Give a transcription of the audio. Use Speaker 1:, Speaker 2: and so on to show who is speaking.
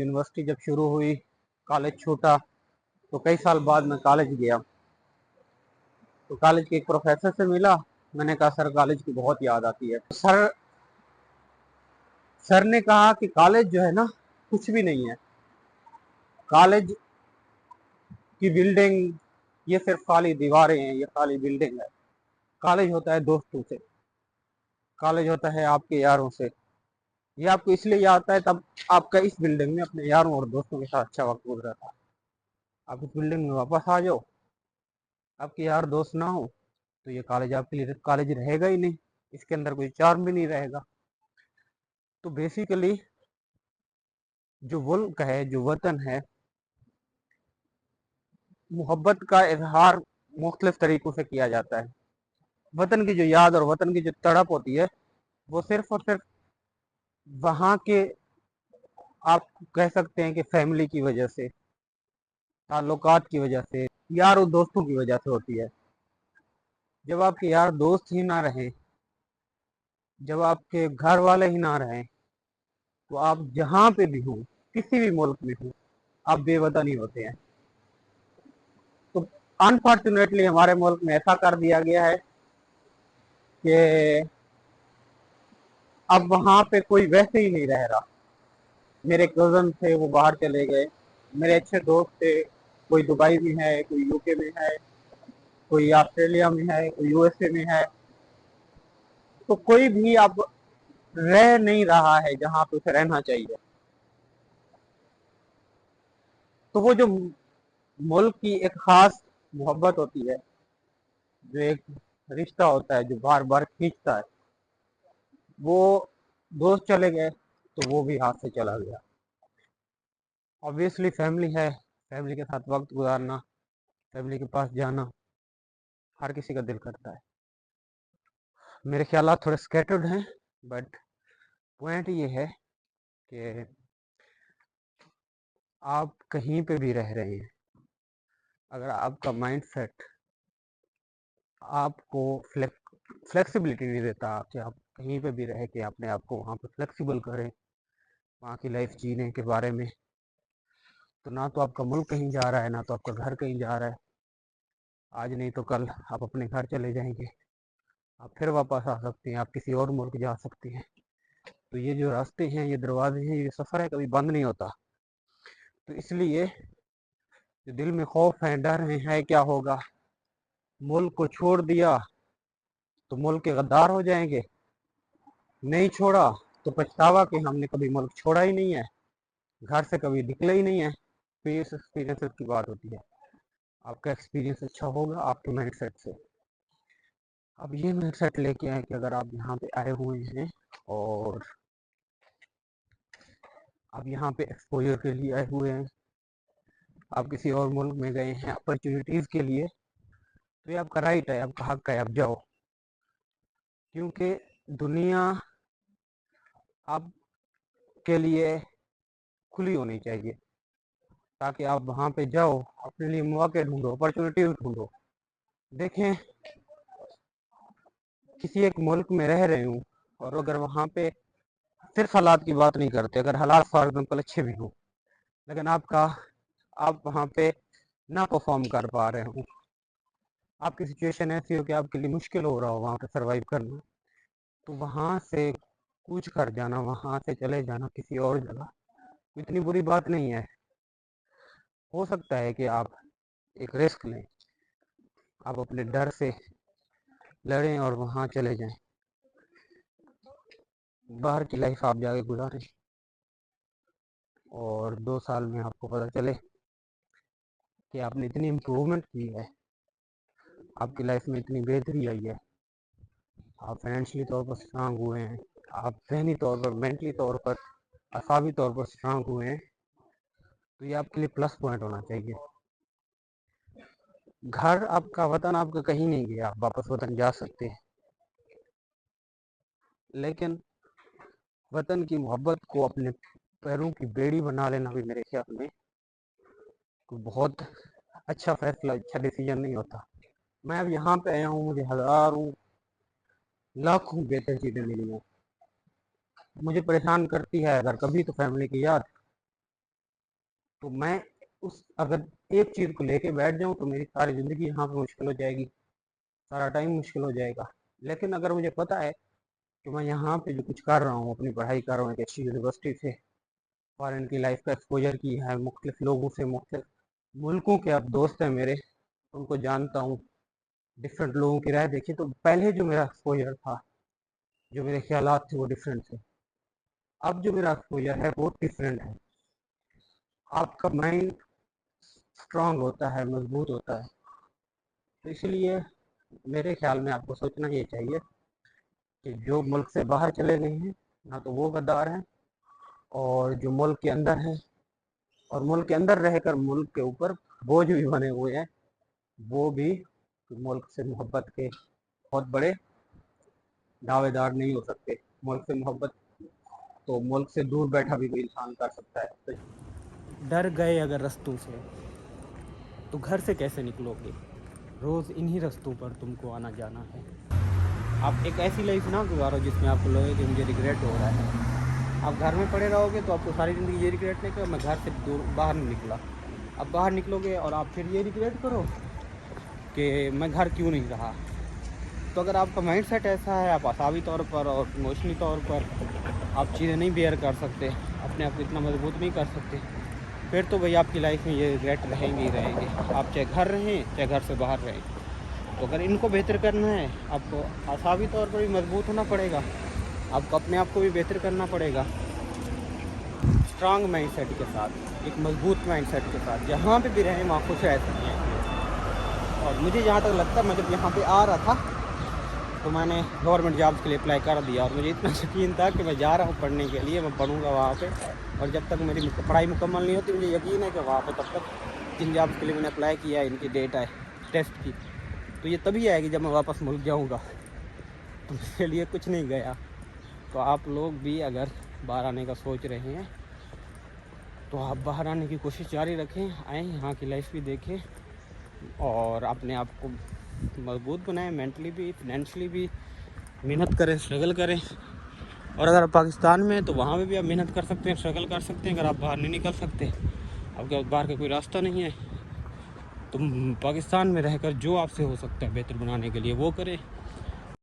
Speaker 1: University जब शुरू हुई, कॉलेज छूटा, तो कई साल बाद मैं कॉलेज गया। तो कॉलेज के एक प्रोफेसर से मिला। मैंने कहा सर कॉलेज की बहुत याद आती है। सर ने कहा कि कॉलेज जो है ना कुछ भी नहीं है। कॉलेज की बिल्डिंग ये सिर्फ खाली दीवारें हैं, ये खाली बिल्डिंग है। कॉलेज होता है दोस्तों से, कॉलेज होता है आपके यारों से। ये आपको इसलिए याद आता है तब आपका इस बिल्डिंग में अपने यारों और दोस्तों के साथ अच्छा वक्त गुजरा था। आप इस बिल्डिंग में वापस आ जाओ, आपके यार दोस्त ना हो, तो ये कॉलेज आपके लिए कॉलेज रहेगा ही नहीं। इसके अंदर कोई चार्म भी नहीं रहेगा। तो बेसिकली जो मुल्क है, जो वतन है, मोहब्बत का इजहार मुख्तलिफ तरीकों से किया जाता है। वतन की जो याद और वतन की जो तड़प होती है, वो सिर्फ और सिर्फ वहाँ के, आप कह सकते हैं कि फैमिली की वजह से, ताल्लुकात की वजह से, यार और दोस्तों की वजह से होती है। जब आपके यार दोस्त ही ना रहे, जब आपके घर वाले ही ना रहें, तो आप जहाँ पे भी हो, किसी भी मुल्क में हो, आप बेवतन ही होते हैं। तो अनफॉर्चुनेटली हमारे मुल्क में ऐसा कर दिया गया है कि अब वहाँ पे कोई वैसे ही नहीं रह रहा। मेरे कज़न थे, वो बाहर चले गए। मेरे अच्छे दोस्त थे, कोई दुबई में है, कोई यूके में है, कोई ऑस्ट्रेलिया में है, कोई यूएसए में है। तो कोई भी अब रह नहीं रहा है जहाँ पे उसे रहना चाहिए। तो वो जो मुल्क की एक खास मोहब्बत होती है, जो एक रिश्ता होता है जो बार बार खींचता है, वो दोस्त चले गए तो वो भी हाथ से चला गया। ऑब्वियसली फैमिली है, फैमिली के साथ वक्त गुजारना, फैमिली के पास जाना हर किसी का दिल करता है। मेरे ख्यालात थोड़े स्कैटर्ड हैं, बट पॉइंट ये है कि आप कहीं पे भी रह रहे हैं, अगर आपका माइंड सेट आपको फ्लेक्सिबिलिटी नहीं देता कि आप कहीं पे भी रह के अपने आप को वहाँ पे फ्लेक्सिबल करें वहाँ की लाइफ जीने के बारे में, तो ना तो आपका मुल्क कहीं जा रहा है, ना तो आपका घर कहीं जा रहा है। आज नहीं तो कल आप अपने घर चले जाएंगे, आप फिर वापस आ सकते हैं, आप किसी और मुल्क जा सकते हैं। तो ये जो रास्ते हैं, ये दरवाजे हैं, ये सफ़र है, कभी बंद नहीं होता। तो इसलिए जो दिल में खौफ है, डर है क्या होगा, मुल्क को छोड़ दिया तो मुल्क के गद्दार हो जाएंगे, नहीं छोड़ा तो पछतावा कि हमने कभी मुल्क छोड़ा ही नहीं है, घर से कभी निकले ही नहीं है। तो ये एक्सपीरियंस की बात होती है। आपका एक्सपीरियंस अच्छा होगा आपके माइंड सेट से। अब ये माइंड सेट लेके आए कि अगर आप यहाँ पे आए हुए हैं और आप यहाँ पे एक्सपोजर के लिए आए हुए हैं, आप किसी और मुल्क में गए हैं अपॉर्चुनिटीज़ के लिए, तो ये आपका राइट है, आपका हक है, आप जाओ। क्योंकि दुनिया आपके लिए खुली होनी चाहिए, ताकि आप वहाँ पे जाओ, अपने लिए मौके ढूंढो, अपॉर्चुनिटीज़ ढूंढो। देखें, किसी एक मुल्क में रह रहे हूँ और अगर वहाँ पे सिर्फ हालात की बात नहीं करते, अगर हालात फॉर एग्जाम्पल अच्छे भी हों, लेकिन आप वहाँ पे ना परफॉर्म कर पा रहे हो, आपकी सिचुएशन ऐसी हो कि आपके लिए मुश्किल हो रहा हो वहाँ पे सरवाइव करना, तो वहाँ से कूच कर जाना, वहाँ से चले जाना किसी और जगह, इतनी बुरी बात नहीं है। हो सकता है कि आप एक रिस्क लें, आप अपने डर से लड़ें और वहाँ चले जाएं, बाहर की लाइफ आप जाके गुजारें, और 2 साल में आपको पता चले कि आपने इतनी इम्प्रूवमेंट की है, आपकी लाइफ में इतनी बेहतरी आई है, आप फाइनेंशियली तौर पर स्ट्रांग हुए हैं, आप जहनी तौर पर, मेंटली तौर पर, असाबी तौर पर स्ट्रांग हुए हैं, तो ये आपके लिए प्लस पॉइंट होना चाहिए। घर आपका, वतन आपका कहीं नहीं गया, आप वापस वतन जा सकते हैं, लेकिन वतन की मोहब्बत को अपने पैरों की बेड़ी बना लेना भी मेरे ख्याल में कोई बहुत अच्छा फैसला, अच्छा डिसीजन नहीं होता। मैं अब यहाँ पे आया हूँ, मुझे हज़ारों लाखों बेहतर चीज़ें मिली हैं। मुझे परेशान करती है अगर कभी तो फैमिली की याद, تو میں اگر ایک چیز کو لے کے بیٹھ جاؤں تو میری ساری زندگی یہاں پہ مشکل ہو جائے گی، سارا ٹائم مشکل ہو جائے گا. لیکن اگر مجھے پتہ ہے کہ میں یہاں پہ جو کچھ کر رہا ہوں، اپنی پڑھائی کر رہا ہوں ایک اچھی یونیورسٹی سے، فارن کی لائف کا ایکسپوجر کی ہے، مختلف لوگوں سے، مختلف ملکوں کے اب دوست ہیں میرے، ان کو جانتا ہوں، ڈفرینٹ لوگوں کی رائے دیکھی، تو پہلے جو میرا ایکسپوجر تھا، جو میرے خیالات تھے وہ ڈفرینٹ تھے. اب جو میرا ایکسپوجر ہے وہ ڈفرینٹ ہے. آپ کا مائنڈ اسٹرانگ ہوتا ہے، مضبوط ہوتا ہے. تو اس لیے میرے خیال میں آپ کو سوچنا یہ چاہیے کہ جو ملک سے باہر چلے گئے ہیں نہ تو وہ غدار ہیں، اور جو ملک کے اندر ہیں اور ملک کے اندر رہ کر ملک کے اوپر بوجھ بھی بنے ہوئے ہیں، وہ بھی ملک سے محبت کے بہت بڑے دعوے دار نہیں ہو سکتے. ملک سے محبت تو ملک سے دور بیٹھا بھی کوئی انسان کر سکتا ہے.
Speaker 2: ڈر گئے اگر رستوں سے تو گھر سے کیسے نکلو گے؟ روز انہی رستوں پر تم کو آنا جانا ہے. آپ ایک ایسی لائف نہ گزارو جس میں آپ کو لگے کہ مجھے ریگریٹ ہو رہا ہے. آپ گھر میں پڑے رہو گے تو آپ کو ساری زندگی یہ ریگریٹ نہیں کرو میں گھر سے دور باہر نہیں نکلا. اب باہر نکلو گے اور آپ پھر یہ ریگریٹ کرو کہ میں گھر کیوں نہیں رہا. تو اگر آپ کا مائنڈ سیٹ ایسا ہے، آپ اعصابی طور پر اور ایموشنلی طور پر آپ چیزیں نہیں بیئر کر سکتے، اپنے آپ کو اتنا مضبوط نہیں کر سکتے، پھر تو بھائی آپ کی لائف میں یہ ریگریٹ رہیں گے ہی رہیں گے، آپ چاہے گھر رہیں چاہے گھر سے باہر رہیں. تو اگر ان کو بہتر کرنا ہے آپ کو اعصابی طور پر بھی مضبوط ہونا پڑے گا، آپ کو اپنے آپ کو بھی بہتر کرنا پڑے گا اسٹرانگ مائنڈ سیٹ کے ساتھ، ایک مضبوط مائنڈ سیٹ کے ساتھ. جہاں پہ بھی رہیں وہاں خوش رہ سکتے ہیں. اور مجھے جہاں تک لگتا ہے میں جب یہاں پہ آ رہا تھا تو میں نے گورنمنٹ جابس کے لیے اپلائی کر دیا، اور مجھے اتنا یقین تھا کہ میں جا رہا ہوں پڑھنے کے لیے، میں پڑھوں گا وہاں پہ، اور جب تک میری پڑھائی مکمل نہیں ہوتی مجھے یقین ہے کہ وہاں پہ تب تک جن جابس کے لیے میں نے اپلائی کیا ہے ان کی ڈیٹ ہے ٹیسٹ کی تو یہ تبھی آئے گی جب میں واپس ملک جاؤں گا. تو اس کے لیے کچھ نہیں گیا. تو آپ لوگ بھی اگر باہر آنے کا سوچ رہے ہیں تو آپ باہر آنے کی کوشش جاری رکھیں، آئیں یہاں کی لائف بھی دیکھیں اور اپنے آپ کو مضبوط بنائیں، مینٹلی بھی فنینشلی بھی محنت کریں، اسٹرگل کریں. اور اگر آپ پاکستان میں ہیں تو وہاں پہ بھی آپ محنت کر سکتے ہیں، اسٹرگل کر سکتے ہیں. اگر آپ باہر نہیں نکل سکتے، آپ کے باہر کا کوئی راستہ نہیں ہے، تو پاکستان میں رہ کر جو آپ سے ہو سکتا ہے بہتر بنانے کے لیے وہ کریں.